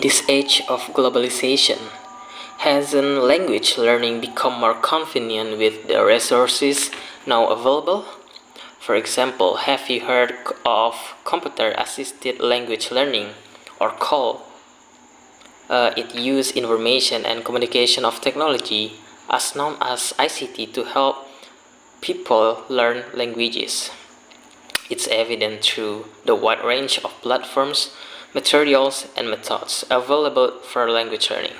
this age of globalization, hasn't language learning become more convenient with the resources now available? For example, have you heard of computer-assisted language learning, or CALL? It uses information and communication of technology, as known as ICT, to help people learn languages. It's evident through the wide range of platforms, materials, and methods available for language learning.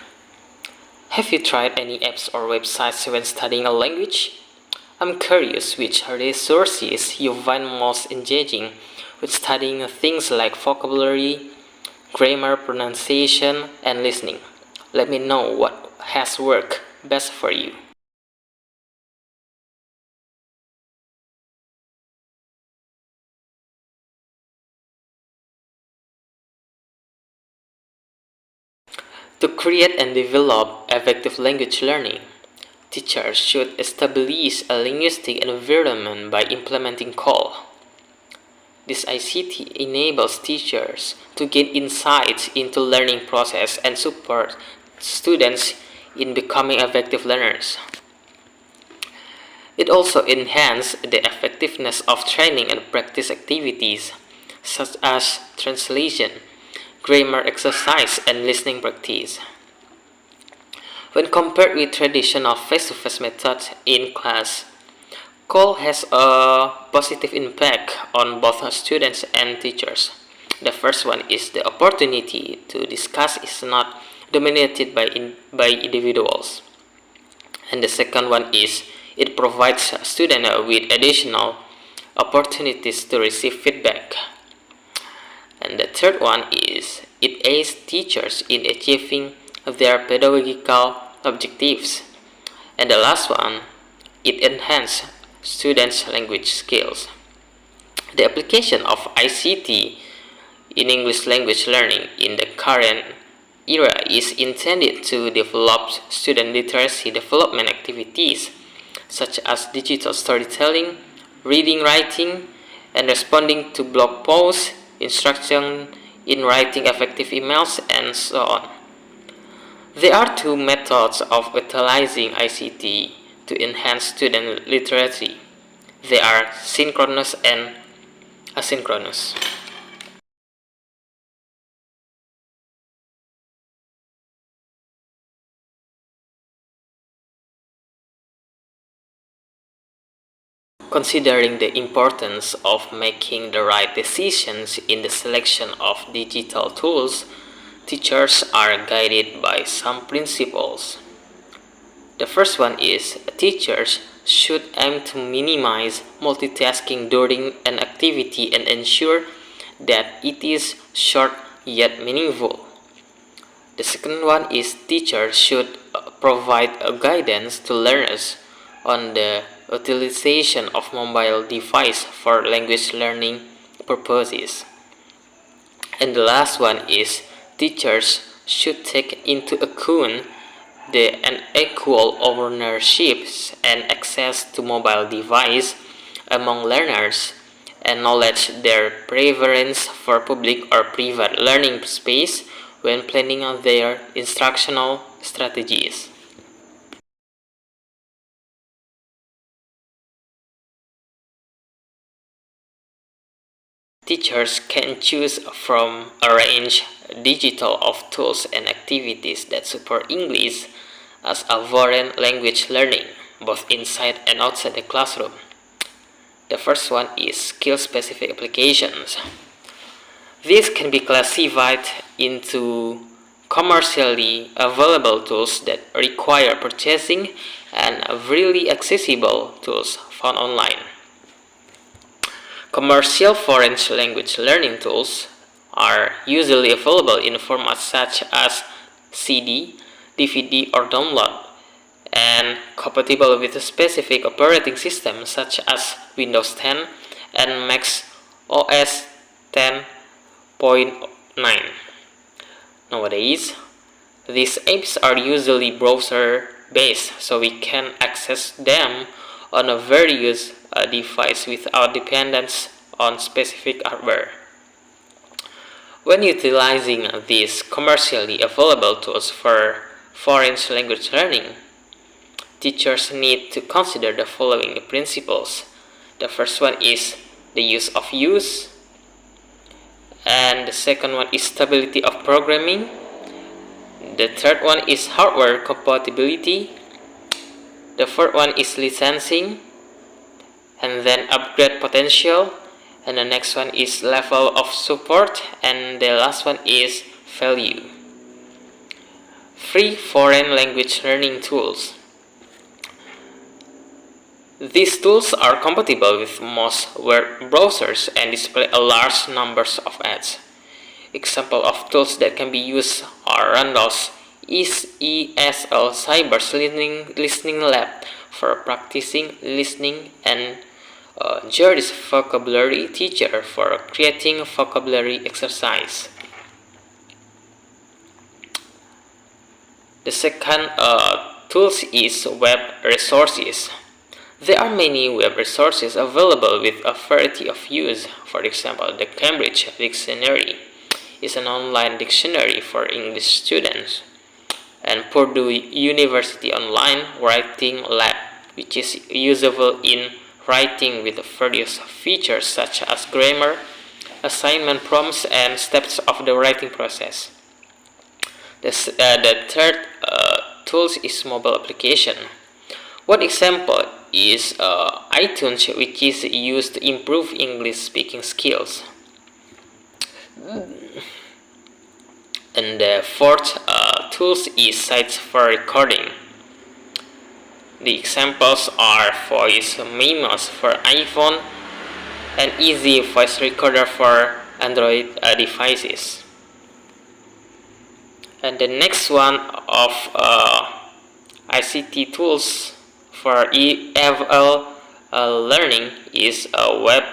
Have you tried any apps or websites when studying a language? I'm curious which resources you find most engaging with studying things like vocabulary, grammar, pronunciation, and listening. Let me know what has worked best for you. To create and develop effective language learning, teachers should establish a linguistic environment by implementing CALL. This ICT enables teachers to gain insights into learning process and support students in becoming effective learners. It also enhances the effectiveness of training and practice activities such as translation, grammar exercise, and listening practice. When compared with traditional face-to-face methods in class, CALL has a positive impact on both students and teachers. The first one is the opportunity to discuss is not dominated by individuals. And the second one is it provides students with additional opportunities to receive feedback. And the third one is it aids teachers in achieving their pedagogical objectives. And the last one, it enhances students' language skills. The application of ICT in English language learning in the current era is intended to develop student literacy development activities such as digital storytelling, reading, writing, and responding to blog posts, instruction in writing effective emails, and so on. There are two methods of utilizing ICT to enhance student literacy. They are synchronous and asynchronous. Considering the importance of making the right decisions in the selection of digital tools, teachers are guided by some principles. The first one is teachers should aim to minimize multitasking during an activity and ensure that it is short yet meaningful. The second one is teachers should provide guidance to learners on the utilization of mobile device for language learning purposes. And the last one is teachers should take into account the unequal ownership and access to mobile device among learners and acknowledge their preference for public or private learning space when planning on their instructional strategies. Teachers can choose from a range digital of tools and activities that support English as a foreign language learning, both inside and outside the classroom. The first one is skill-specific applications. These can be classified into commercially available tools that require purchasing and freely accessible tools found online. Commercial foreign language learning tools are usually available in formats such as CD, DVD, or download, and compatible with a specific operating system such as Windows 10 and Mac OS 10.9. Nowadays, these apps are usually browser-based, so we can access them on a various device without dependence on specific hardware. When utilizing these commercially available tools for foreign language learning, teachers need to consider the following principles. The first one is the use, and the second one is stability of programming. The third one is hardware compatibility. The fourth one is licensing, and then upgrade potential, and the next one is level of support, and the last one is value. Free foreign language learning tools. These tools are compatible with most web browsers and display a large number of ads. Examples of tools that can be used are Randall's ESL Cyber Listening Lab for practicing listening, and Jerry's Vocabulary Teacher for creating vocabulary exercise. The second tools is web resources. There are many web resources available with a variety of use. For example, the Cambridge Dictionary is an online dictionary for English students, and Purdue University Online Writing Lab, which is usable in writing with various features such as grammar, assignment prompts, and steps of the writing process. The third tools is mobile application. One example is iTunes, which is used to improve English speaking skills. And the fourth tools is sites for recording. The examples are voice memos for iPhone and easy voice recorder for Android devices. And the next one of ICT tools for EFL learning is Web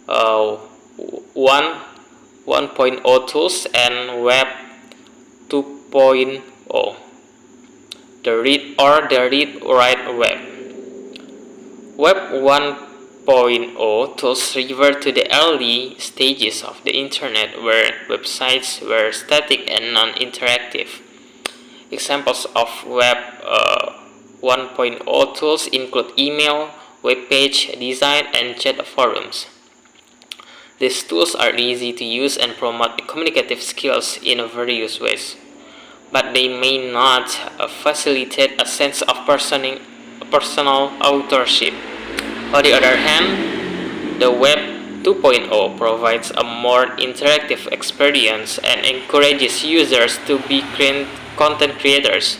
1.0 tools and Web 2.0. The read-write web. Web 1.0 tools refer to the early stages of the internet where websites were static and non-interactive. Examples of Web 1.0 tools include email, web page design, and chat forums. These tools are easy to use and promote communicative skills in various ways, but they may not facilitate a sense of personal authorship. On the other hand, the Web 2.0 provides a more interactive experience and encourages users to be content creators.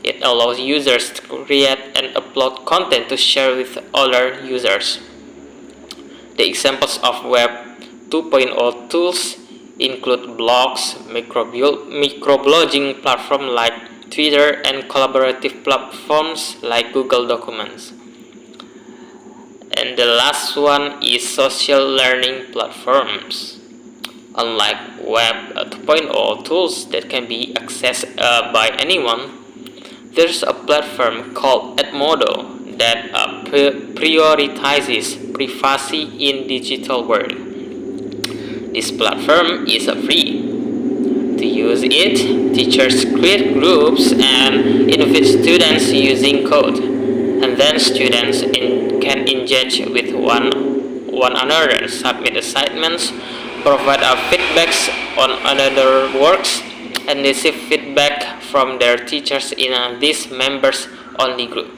It allows users to create and upload content to share with other users. The examples of Web 2.0 tools include blogs, microblogging platforms like Twitter, and collaborative platforms like Google Documents. And the last one is social learning platforms. Unlike Web 2.0 tools that can be accessed by anyone, there's a platform called Edmodo that prioritizes privacy in digital world. This platform is free. To use it, teachers create groups and invite students using code, and then students can engage with one another, submit assignments, provide feedbacks on another works, and receive feedback from their teachers in this members-only group.